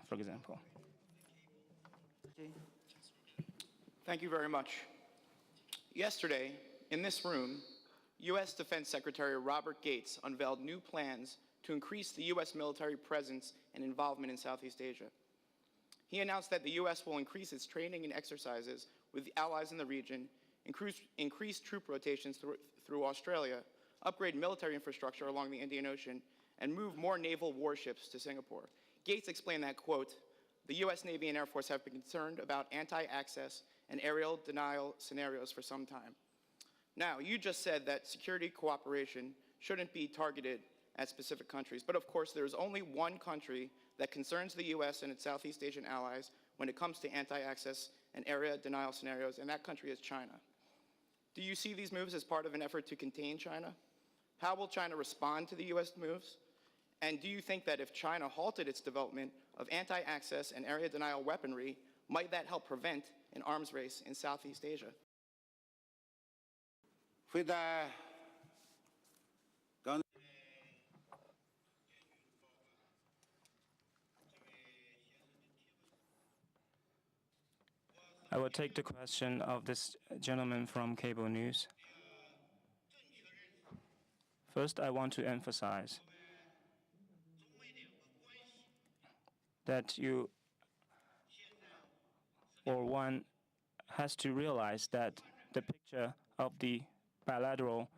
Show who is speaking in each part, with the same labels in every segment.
Speaker 1: for example.
Speaker 2: Thank you very much. Yesterday, in this room, U.S. Defense Secretary Robert Gates unveiled new plans to increase the U.S. military presence and involvement in Southeast Asia. He announced that the U.S. will increase its training and exercises with allies in the region, increase troop rotations through Australia, upgrade military infrastructure along the Indian Ocean, and move more naval warships to Singapore. Gates explained that, quote, "The U.S. Navy and Air Force have been concerned about anti-access and aerial denial scenarios for some time." Now, you just said that security cooperation shouldn't be targeted at specific countries, but of course there is only one country that concerns the U.S. and its Southeast Asian allies when it comes to anti-access and area denial scenarios, and that country is China. Do you see these moves as part of an effort to contain China? How will China respond to the U.S. moves? And do you think that if China halted its development of anti-access and area denial weaponry, might that help prevent an arms race in Southeast Asia?
Speaker 3: 回答刚
Speaker 1: I will take the question of this gentleman from cable news. First, I want to emphasize that one has to realize that the picture of the bilateral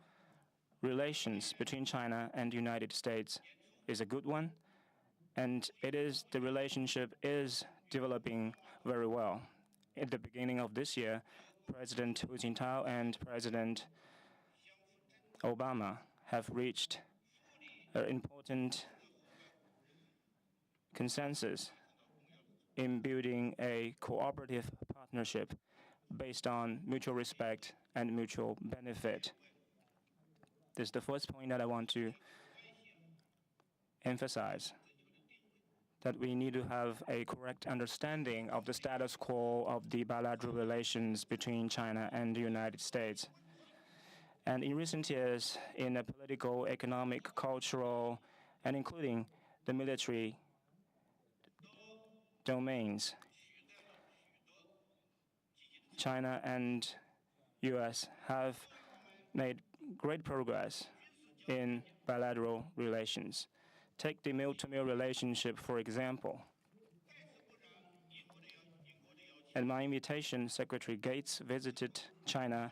Speaker 1: relations between China and the United States is a good one, and the relationship is developing very well. At the beginning of this year, President Hu Jintao and President Obama have reached an important consensus in building a cooperative partnership based on mutual respect and mutual benefit. This is the first point that I want to emphasize, that we need to have a correct understanding of the status quo of the bilateral relations between China and the United States. And in recent years, in the political, economic, cultural, and including the military domains, China and U.S. have made great progress in bilateral relations. Take the mil-to-mil relationship, for example. At my invitation, Secretary Gates visited China,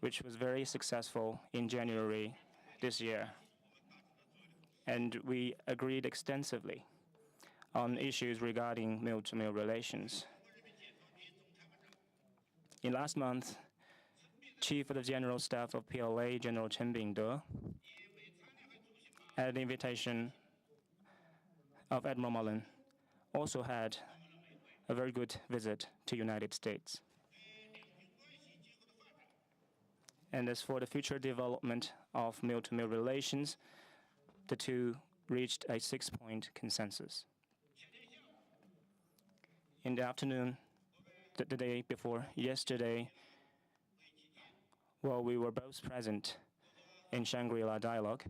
Speaker 1: which was very successful in January this year. And we agreed extensively on issues regarding mil-to-mil relations. In last month, Chief of the General Staff of PLA, General Chen Bingde, at the invitation of Admiral Mullen, also had a very good visit to United States. And as for the future development of mil-to-mil relations, the two reached a 6-point consensus. In the afternoon, the day before yesterday, while we were both present in Shangri-La Dialogue,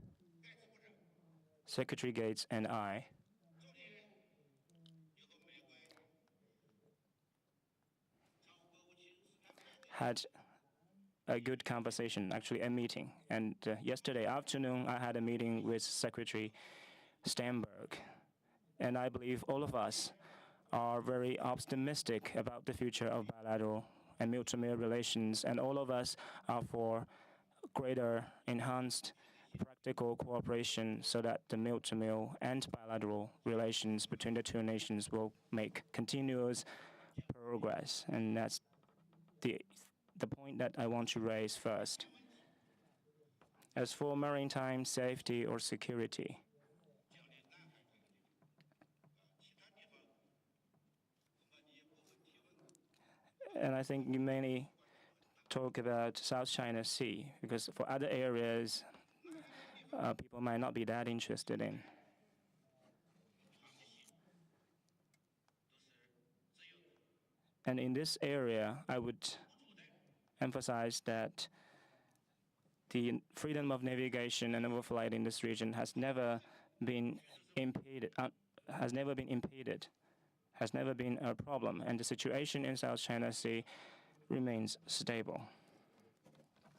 Speaker 1: Secretary Gates and I had a good conversation, actually a meeting. And yesterday afternoon, I had a meeting with Secretary Steinberg. And I believe all of us are very optimistic about the future of bilateral and mil-to-mil relations. And all of us are for greater enhanced practical cooperation so that the mil-to-mil and bilateral relations between the two nations will make continuous progress. And that's the point that I want to raise first. As for maritime safety or security, and I think you mainly talk about South China Sea, because for other areas, people might not be that interested in. And in this area, I would emphasize that the freedom of navigation and overflight in this region has never been impeded. has never been a problem, and the situation in South China Sea remains stable.